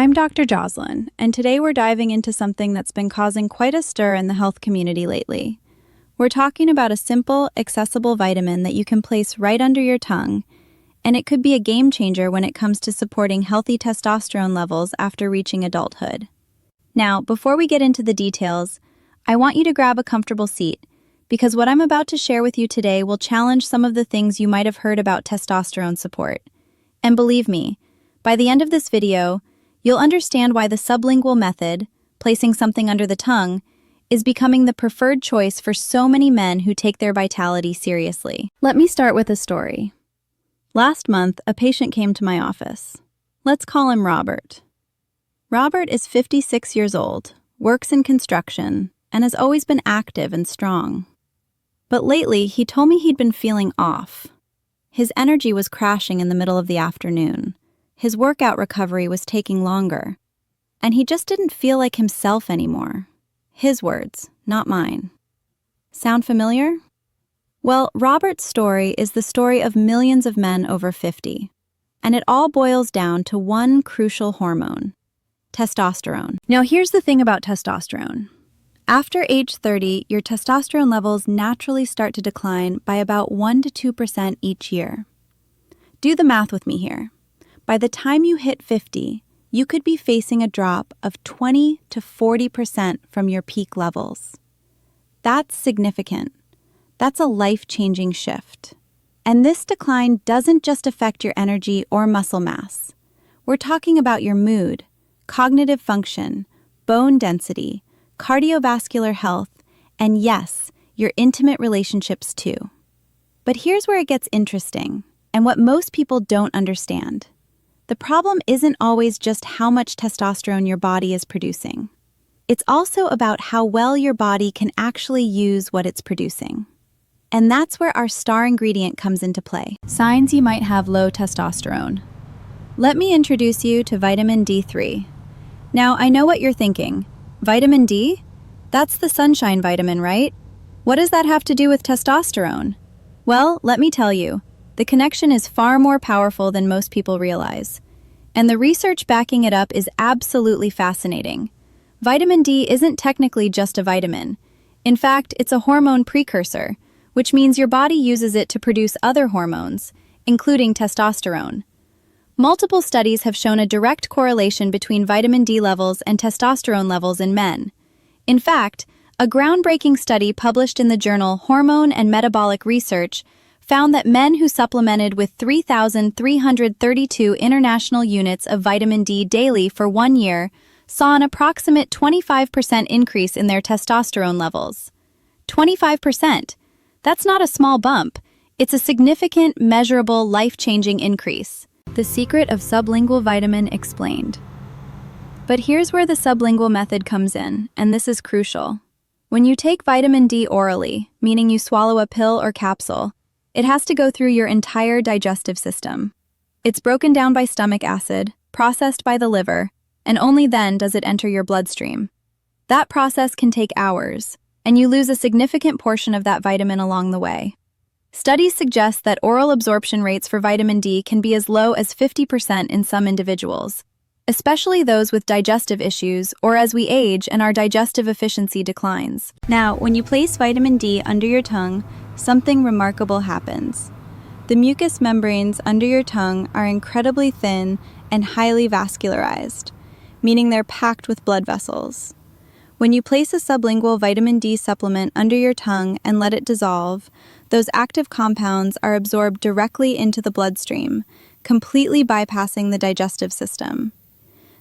I'm Dr. Joselyn, and today we're diving into something that's been causing quite a stir in the health community lately. We're talking about a simple, accessible vitamin that you can place right under your tongue, and it could be a game changer when it comes to supporting healthy testosterone levels after reaching adulthood. Now, before we get into the details, I want you to grab a comfortable seat, because what I'm about to share with you today will challenge some of the things you might have heard about testosterone support. And believe me, by the end of this video, you'll understand why the sublingual method, placing something under the tongue, is becoming the preferred choice for so many men who take their vitality seriously. Let me start with a story. Last month, a patient came to my office. Let's call him Robert. Robert is 56 years old, works in construction, and has always been active and strong. But lately, he told me he'd been feeling off. His energy was crashing in the middle of the afternoon. His workout recovery was taking longer, and he just didn't feel like himself anymore. His words, not mine. Sound familiar? Well, Robert's story is the story of millions of men over 50, and it all boils down to one crucial hormone: testosterone. Now, here's the thing about testosterone. After age 30, your testosterone levels naturally start to decline by about 1 to 2% each year. Do the math with me here. By the time you hit 50, you could be facing a drop of 20 to 40% from your peak levels. That's significant. That's a life-changing shift. And this decline doesn't just affect your energy or muscle mass. We're talking about your mood, cognitive function, bone density, cardiovascular health, and yes, your intimate relationships too. But here's where it gets interesting, and what most people don't understand. The problem isn't always just how much testosterone your body is producing. It's also about how well your body can actually use what it's producing. And that's where our star ingredient comes into play. Signs you might have low testosterone. Let me introduce you to vitamin D3. Now, I know what you're thinking. Vitamin D? That's the sunshine vitamin, right? What does that have to do with testosterone? Well, let me tell you. The connection is far more powerful than most people realize. And the research backing it up is absolutely fascinating. Vitamin D isn't technically just a vitamin. In fact, it's a hormone precursor, which means your body uses it to produce other hormones, including testosterone. Multiple studies have shown a direct correlation between vitamin D levels and testosterone levels in men. In fact, a groundbreaking study published in the journal Hormone and Metabolic Research found that men who supplemented with 3,332 international units of vitamin D daily for 1 year saw an approximate 25% increase in their testosterone levels. 25%. That's not a small bump. It's a significant, measurable, life-changing increase. The secret of sublingual vitamin explained. But here's where the sublingual method comes in, and this is crucial. When you take vitamin D orally, meaning you swallow a pill or capsule, it has to go through your entire digestive system. It's broken down by stomach acid, processed by the liver, and only then does it enter your bloodstream. That process can take hours, and you lose a significant portion of that vitamin along the way. Studies suggest that oral absorption rates for vitamin D can be as low as 50% in some individuals, especially those with digestive issues or as we age and our digestive efficiency declines. Now, when you place vitamin D under your tongue, something remarkable happens. The mucous membranes under your tongue are incredibly thin and highly vascularized, meaning they're packed with blood vessels. When you place a sublingual vitamin D supplement under your tongue and let it dissolve, those active compounds are absorbed directly into the bloodstream, completely bypassing the digestive system.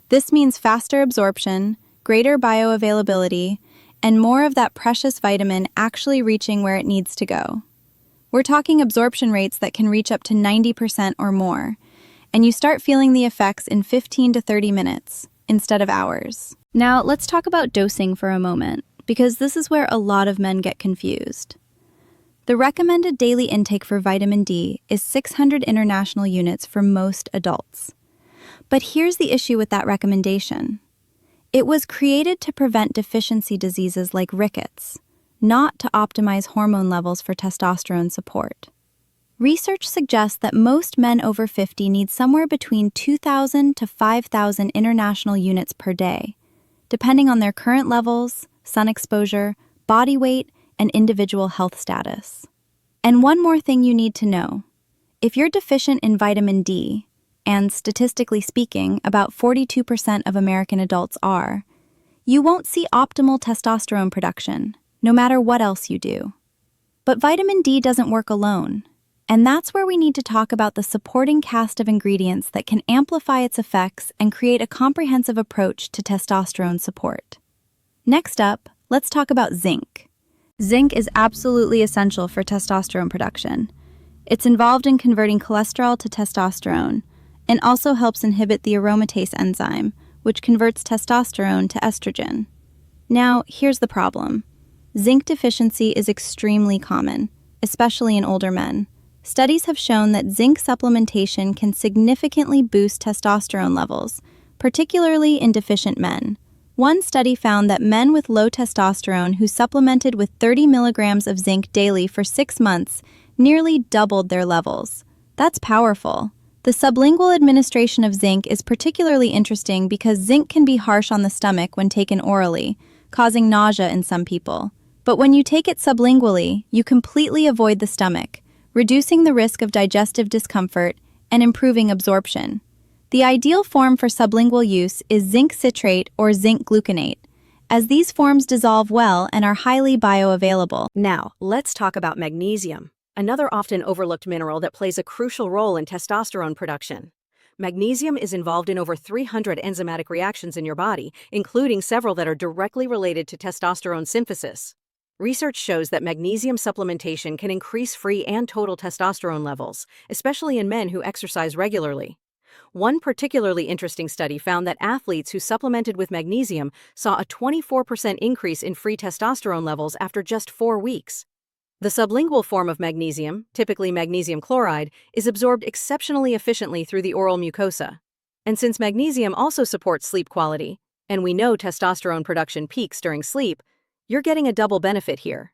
This means faster absorption, greater bioavailability, and more of that precious vitamin actually reaching where it needs to go. We're talking absorption rates that can reach up to 90% or more, and you start feeling the effects in 15 to 30 minutes instead of hours. Now, let's talk about dosing for a moment, because this is where a lot of men get confused. The recommended daily intake for vitamin D is 600 international units for most adults. But here's the issue with that recommendation. It was created to prevent deficiency diseases like rickets, not to optimize hormone levels for testosterone support. Research suggests that most men over 50 need somewhere between 2,000 to 5,000 international units per day, depending on their current levels, sun exposure, body weight, and individual health status. And one more thing you need to know. If you're deficient in vitamin D, and statistically speaking, about 42% of American adults are, you won't see optimal testosterone production, no matter what else you do. But vitamin D doesn't work alone, and that's where we need to talk about the supporting cast of ingredients that can amplify its effects and create a comprehensive approach to testosterone support. Next up, let's talk about zinc. Zinc is absolutely essential for testosterone production. It's involved in converting cholesterol to testosterone, and also helps inhibit the aromatase enzyme, which converts testosterone to estrogen. Now, here's the problem. Zinc deficiency is extremely common, especially in older men. Studies have shown that zinc supplementation can significantly boost testosterone levels, particularly in deficient men. One study found that men with low testosterone who supplemented with 30 milligrams of zinc daily for 6 months nearly doubled their levels. That's powerful. The sublingual administration of zinc is particularly interesting because zinc can be harsh on the stomach when taken orally, causing nausea in some people. But when you take it sublingually, you completely avoid the stomach, reducing the risk of digestive discomfort and improving absorption. The ideal form for sublingual use is zinc citrate or zinc gluconate, as these forms dissolve well and are highly bioavailable. Now, let's talk about magnesium, another often overlooked mineral that plays a crucial role in testosterone production. Magnesium is involved in over 300 enzymatic reactions in your body, including several that are directly related to testosterone synthesis. Research shows that magnesium supplementation can increase free and total testosterone levels, especially in men who exercise regularly. One particularly interesting study found that athletes who supplemented with magnesium saw a 24% increase in free testosterone levels after just 4 weeks. The sublingual form of magnesium, typically magnesium chloride, is absorbed exceptionally efficiently through the oral mucosa. And since magnesium also supports sleep quality, and we know testosterone production peaks during sleep, you're getting a double benefit here.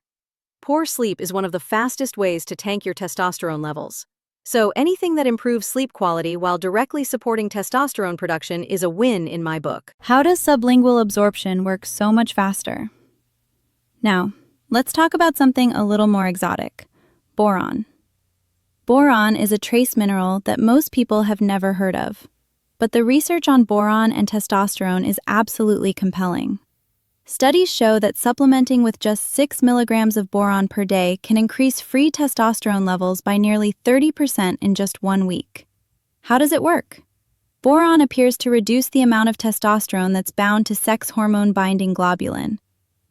Poor sleep is one of the fastest ways to tank your testosterone levels. So anything that improves sleep quality while directly supporting testosterone production is a win in my book. How does sublingual absorption work so much faster? Now, let's talk about something a little more exotic: boron. Boron is a trace mineral that most people have never heard of, but the research on boron and testosterone is absolutely compelling. Studies show that supplementing with just 6 milligrams of boron per day can increase free testosterone levels by nearly 30% in just 1 week. How does it work? Boron appears to reduce the amount of testosterone that's bound to sex hormone-binding globulin,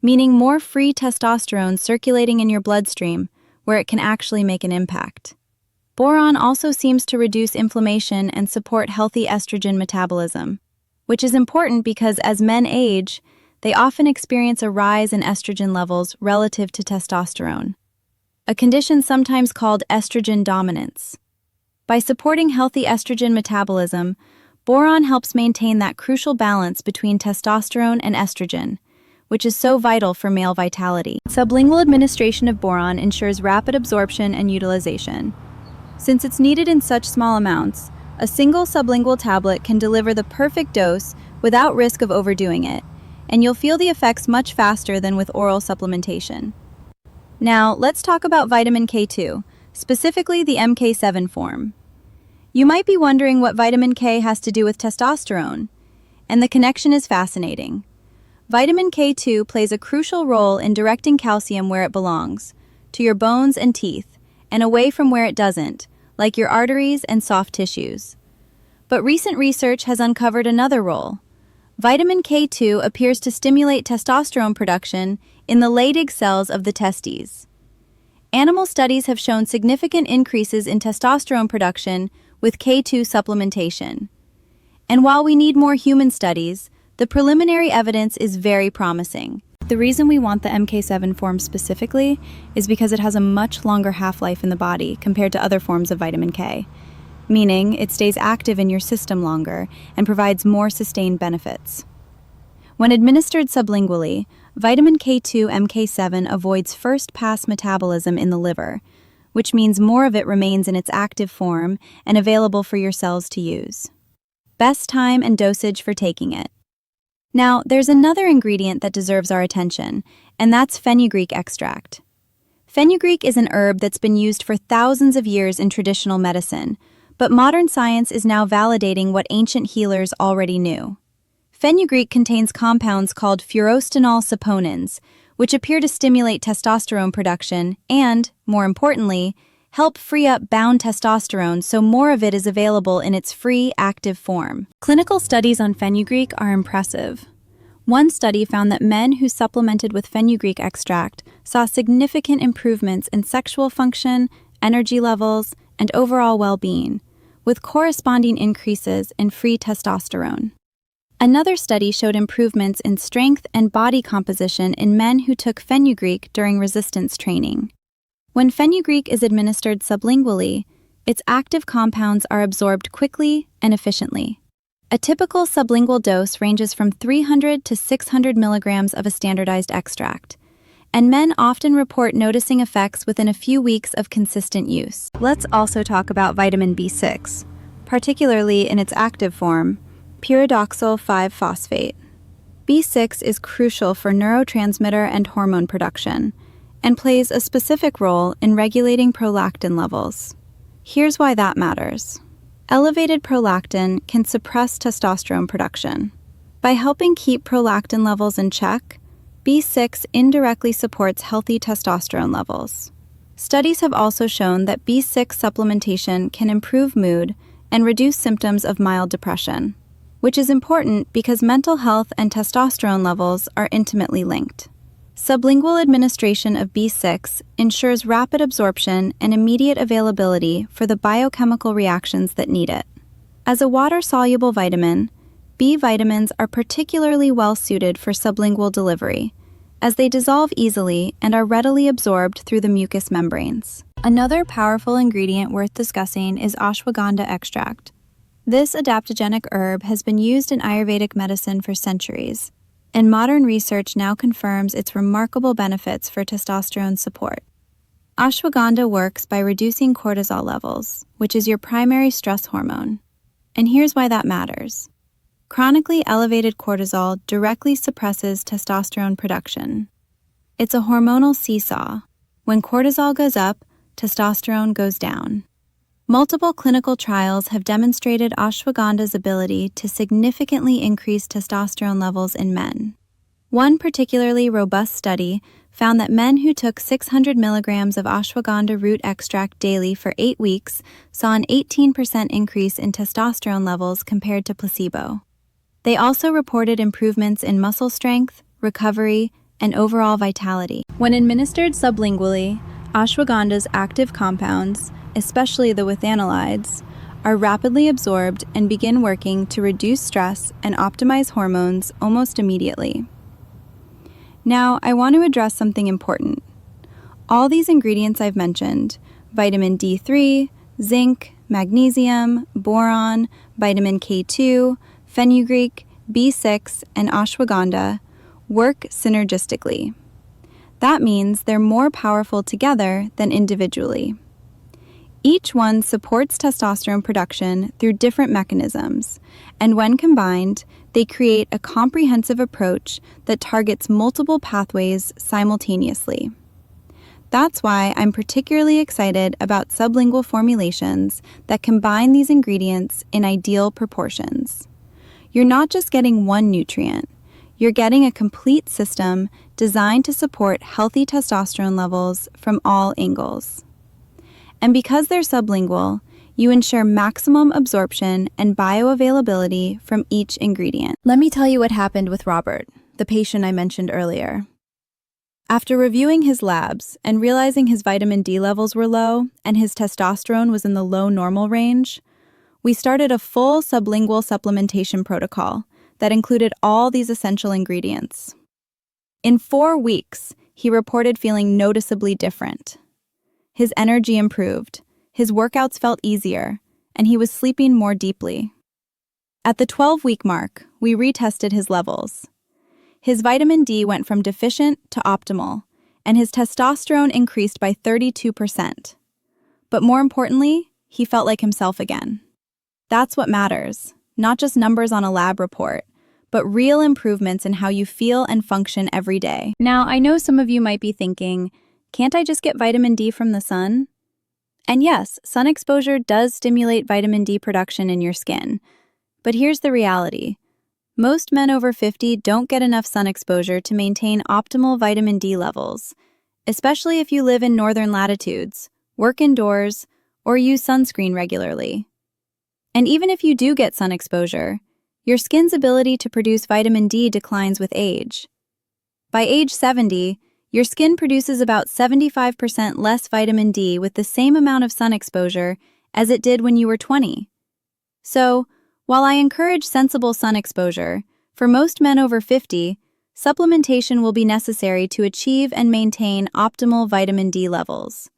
meaning more free testosterone circulating in your bloodstream, where it can actually make an impact. Boron also seems to reduce inflammation and support healthy estrogen metabolism, which is important because as men age, they often experience a rise in estrogen levels relative to testosterone, a condition sometimes called estrogen dominance. By supporting healthy estrogen metabolism, boron helps maintain that crucial balance between testosterone and estrogen, which is so vital for male vitality. Sublingual administration of boron ensures rapid absorption and utilization. Since it's needed in such small amounts, a single sublingual tablet can deliver the perfect dose without risk of overdoing it, and you'll feel the effects much faster than with oral supplementation. Now, let's talk about vitamin K2, specifically the MK7 form. You might be wondering what vitamin K has to do with testosterone, and the connection is fascinating. Vitamin K2 plays a crucial role in directing calcium where it belongs, to your bones and teeth, and away from where it doesn't, like your arteries and soft tissues. But recent research has uncovered another role. Vitamin K2 appears to stimulate testosterone production in the Leydig cells of the testes. Animal studies have shown significant increases in testosterone production with K2 supplementation. And while we need more human studies, the preliminary evidence is very promising. The reason we want the MK7 form specifically is because it has a much longer half-life in the body compared to other forms of vitamin K, meaning it stays active in your system longer and provides more sustained benefits. When administered sublingually, vitamin K2 MK7 avoids first-pass metabolism in the liver, which means more of it remains in its active form and available for your cells to use. Best time and dosage for taking it. Now, there's another ingredient that deserves our attention, and that's fenugreek extract. Fenugreek is an herb that's been used for thousands of years in traditional medicine, but modern science is now validating what ancient healers already knew. Fenugreek contains compounds called furostenol saponins, which appear to stimulate testosterone production and, more importantly, help free up bound testosterone so more of it is available in its free, active form. Clinical studies on fenugreek are impressive. One study found that men who supplemented with fenugreek extract saw significant improvements in sexual function, energy levels, and overall well-being, with corresponding increases in free testosterone. Another study showed improvements in strength and body composition in men who took fenugreek during resistance training. When fenugreek is administered sublingually, its active compounds are absorbed quickly and efficiently. A typical sublingual dose ranges from 300 to 600 milligrams of a standardized extract, and men often report noticing effects within a few weeks of consistent use. Let's also talk about vitamin B6, particularly in its active form, pyridoxal 5-phosphate. B6 is crucial for neurotransmitter and hormone production, and plays a specific role in regulating prolactin levels. Here's why that matters. Elevated prolactin can suppress testosterone production. By helping keep prolactin levels in check, B6 indirectly supports healthy testosterone levels. Studies have also shown that B6 supplementation can improve mood and reduce symptoms of mild depression, which is important because mental health and testosterone levels are intimately linked. Sublingual administration of B6 ensures rapid absorption and immediate availability for the biochemical reactions that need it. As a water-soluble vitamin, B vitamins are particularly well-suited for sublingual delivery, as they dissolve easily and are readily absorbed through the mucous membranes. Another powerful ingredient worth discussing is ashwagandha extract. This adaptogenic herb has been used in Ayurvedic medicine for centuries, and modern research now confirms its remarkable benefits for testosterone support. Ashwagandha works by reducing cortisol levels, which is your primary stress hormone. And here's why that matters. Chronically elevated cortisol directly suppresses testosterone production. It's a hormonal seesaw. When cortisol goes up, testosterone goes down. Multiple clinical trials have demonstrated ashwagandha's ability to significantly increase testosterone levels in men. One particularly robust study found that men who took 600 milligrams of ashwagandha root extract daily for 8 weeks saw an 18% increase in testosterone levels compared to placebo. They also reported improvements in muscle strength, recovery, and overall vitality. When administered sublingually, ashwagandha's active compounds, especially the withanolides, are rapidly absorbed and begin working to reduce stress and optimize hormones almost immediately. Now, I want to address something important. All these ingredients I've mentioned, vitamin D3, zinc, magnesium, boron, vitamin K2, fenugreek, B6, and ashwagandha, work synergistically. That means they're more powerful together than individually. Each one supports testosterone production through different mechanisms, and when combined, they create a comprehensive approach that targets multiple pathways simultaneously. That's why I'm particularly excited about sublingual formulations that combine these ingredients in ideal proportions. You're not just getting one nutrient, you're getting a complete system designed to support healthy testosterone levels from all angles. And because they're sublingual, you ensure maximum absorption and bioavailability from each ingredient. Let me tell you what happened with Robert, the patient I mentioned earlier. After reviewing his labs and realizing his vitamin D levels were low and his testosterone was in the low normal range, we started a full sublingual supplementation protocol that included all these essential ingredients. In 4 weeks, he reported feeling noticeably different. His energy improved, his workouts felt easier, and he was sleeping more deeply. At the 12-week mark, we retested his levels. His vitamin D went from deficient to optimal, and his testosterone increased by 32%. But more importantly, he felt like himself again. That's what matters, not just numbers on a lab report, but real improvements in how you feel and function every day. Now, I know some of you might be thinking, can't I just get vitamin D from the sun? And yes, sun exposure does stimulate vitamin D production in your skin. But here's the reality. Most men over 50 don't get enough sun exposure to maintain optimal vitamin D levels, especially if you live in northern latitudes, work indoors, or use sunscreen regularly. And even if you do get sun exposure, your skin's ability to produce vitamin D declines with age. By age 70, your skin produces about 75% less vitamin D with the same amount of sun exposure as it did when you were 20. So, while I encourage sensible sun exposure, for most men over 50, supplementation will be necessary to achieve and maintain optimal vitamin D levels.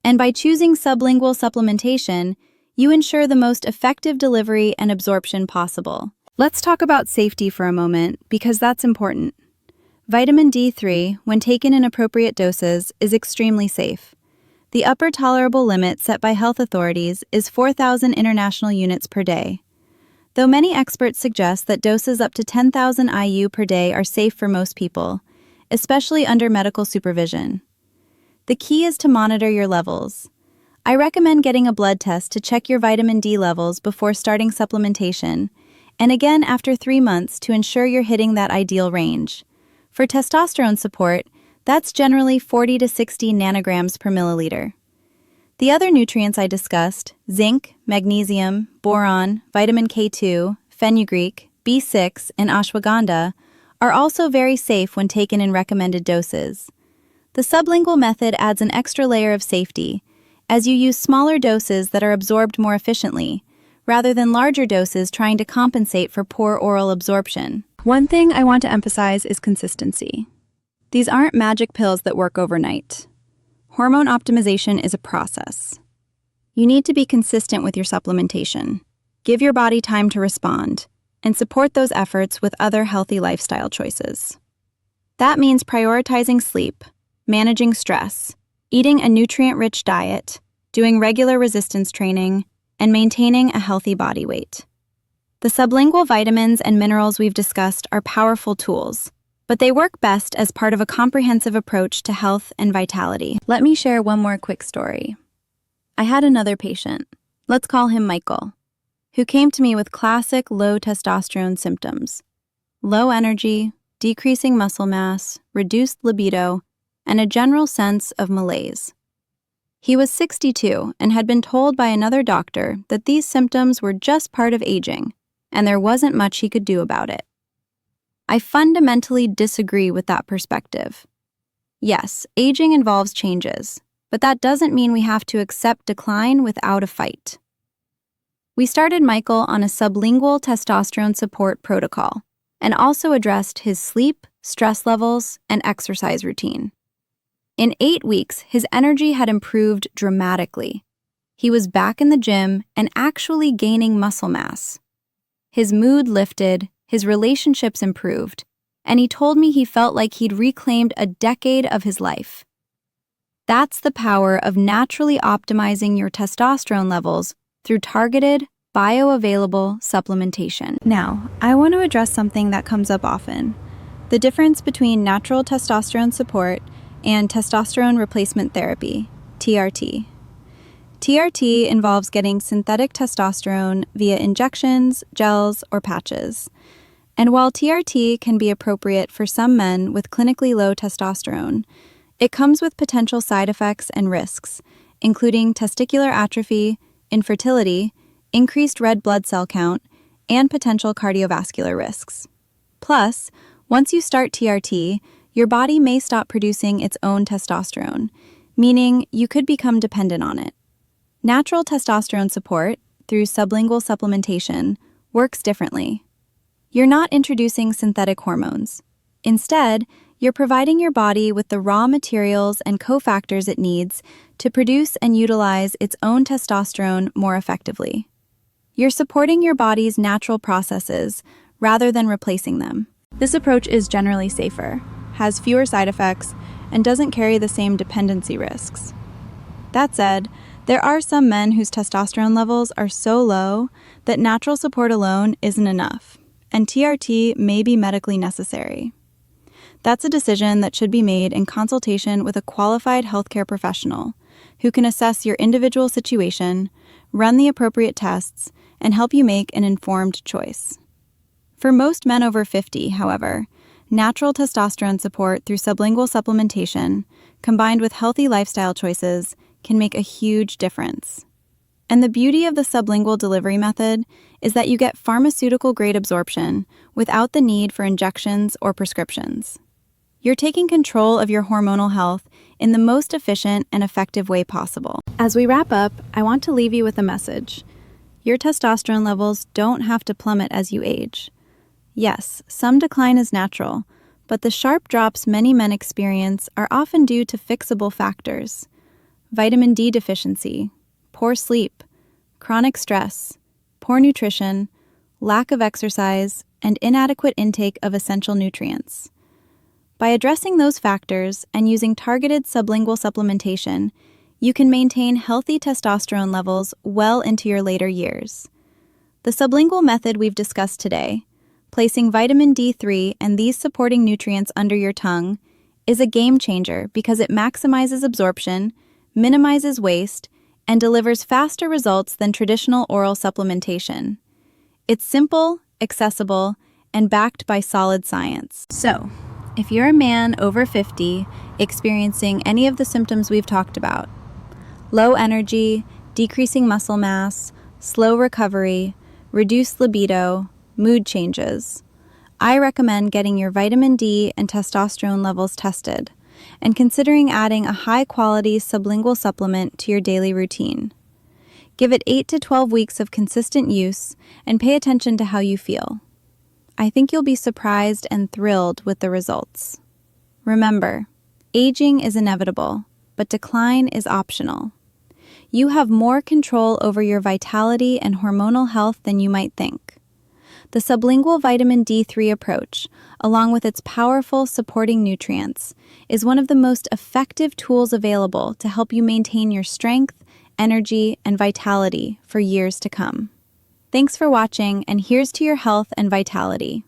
And by choosing sublingual supplementation, you ensure the most effective delivery and absorption possible. Let's talk about safety for a moment, because that's important. Vitamin D3, when taken in appropriate doses, is extremely safe. The upper tolerable limit set by health authorities is 4,000 international units per day. Though many experts suggest that doses up to 10,000 IU per day are safe for most people, especially under medical supervision. The key is to monitor your levels. I recommend getting a blood test to check your vitamin D levels before starting supplementation, and again after 3 months to ensure you're hitting that ideal range. For testosterone support, that's generally 40 to 60 nanograms per milliliter. The other nutrients I discussed, zinc, magnesium, boron, vitamin K2, fenugreek, B6, and ashwagandha, are also very safe when taken in recommended doses. The sublingual method adds an extra layer of safety, as you use smaller doses that are absorbed more efficiently, rather than larger doses trying to compensate for poor oral absorption. One thing I want to emphasize is consistency. These aren't magic pills that work overnight. Hormone optimization is a process. You need to be consistent with your supplementation, give your body time to respond, and support those efforts with other healthy lifestyle choices. That means prioritizing sleep, managing stress, eating a nutrient-rich diet, doing regular resistance training, and maintaining a healthy body weight. The sublingual vitamins and minerals we've discussed are powerful tools, but they work best as part of a comprehensive approach to health and vitality. Let me share one more quick story. I had another patient, let's call him Michael, who came to me with classic low testosterone symptoms: low energy, decreasing muscle mass, reduced libido, and a general sense of malaise. He was 62 and had been told by another doctor that these symptoms were just part of aging, and there wasn't much he could do about it. I fundamentally disagree with that perspective. Yes, aging involves changes, but that doesn't mean we have to accept decline without a fight. We started Michael on a sublingual testosterone support protocol and also addressed his sleep, stress levels, and exercise routine. In 8 weeks, his energy had improved dramatically. He was back in the gym and actually gaining muscle mass. His mood lifted, his relationships improved, and he told me he felt like he'd reclaimed a decade of his life. That's the power of naturally optimizing your testosterone levels through targeted, bioavailable supplementation. Now, I want to address something that comes up often: the difference between natural testosterone support and testosterone replacement therapy, TRT. TRT involves getting synthetic testosterone via injections, gels, or patches. And while TRT can be appropriate for some men with clinically low testosterone, it comes with potential side effects and risks, including testicular atrophy, infertility, increased red blood cell count, and potential cardiovascular risks. Plus, once you start TRT, your body may stop producing its own testosterone, meaning you could become dependent on it. Natural testosterone support, through sublingual supplementation, works differently. You're not introducing synthetic hormones. Instead, you're providing your body with the raw materials and cofactors it needs to produce and utilize its own testosterone more effectively. You're supporting your body's natural processes rather than replacing them. This approach is generally safer, has fewer side effects, and doesn't carry the same dependency risks. That said, There are some men whose testosterone levels are so low that natural support alone isn't enough, and TRT may be medically necessary. That's a decision that should be made in consultation with a qualified healthcare professional who can assess your individual situation, run the appropriate tests, and help you make an informed choice. For most men over 50, however, natural testosterone support through sublingual supplementation, combined with healthy lifestyle choices, can make a huge difference. And the beauty of the sublingual delivery method is that you get pharmaceutical-grade absorption without the need for injections or prescriptions. You're taking control of your hormonal health in the most efficient and effective way possible. As we wrap up, I want to leave you with a message. Your testosterone levels don't have to plummet as you age. Yes, some decline is natural, but the sharp drops many men experience are often due to fixable factors: vitamin D deficiency, poor sleep, chronic stress, poor nutrition, lack of exercise, and inadequate intake of essential nutrients. By addressing those factors and using targeted sublingual supplementation, you can maintain healthy testosterone levels well into your later years. The sublingual method we've discussed today, placing vitamin D3 and these supporting nutrients under your tongue, is a game changer because it maximizes absorption, minimizes waste, and delivers faster results than traditional oral supplementation. It's simple, accessible, and backed by solid science. So, if you're a man over 50 experiencing any of the symptoms we've talked about, low energy, decreasing muscle mass, slow recovery, reduced libido, mood changes, I recommend getting your vitamin D and testosterone levels tested and considering adding a high-quality sublingual supplement to your daily routine. Give it 8 to 12 weeks of consistent use and pay attention to how you feel. I think you'll be surprised and thrilled with the results. Remember, aging is inevitable, but decline is optional. You have more control over your vitality and hormonal health than you might think. The sublingual vitamin D3 approach, along with its powerful supporting nutrients, is one of the most effective tools available to help you maintain your strength, energy, and vitality for years to come. Thanks for watching, and here's to your health and vitality.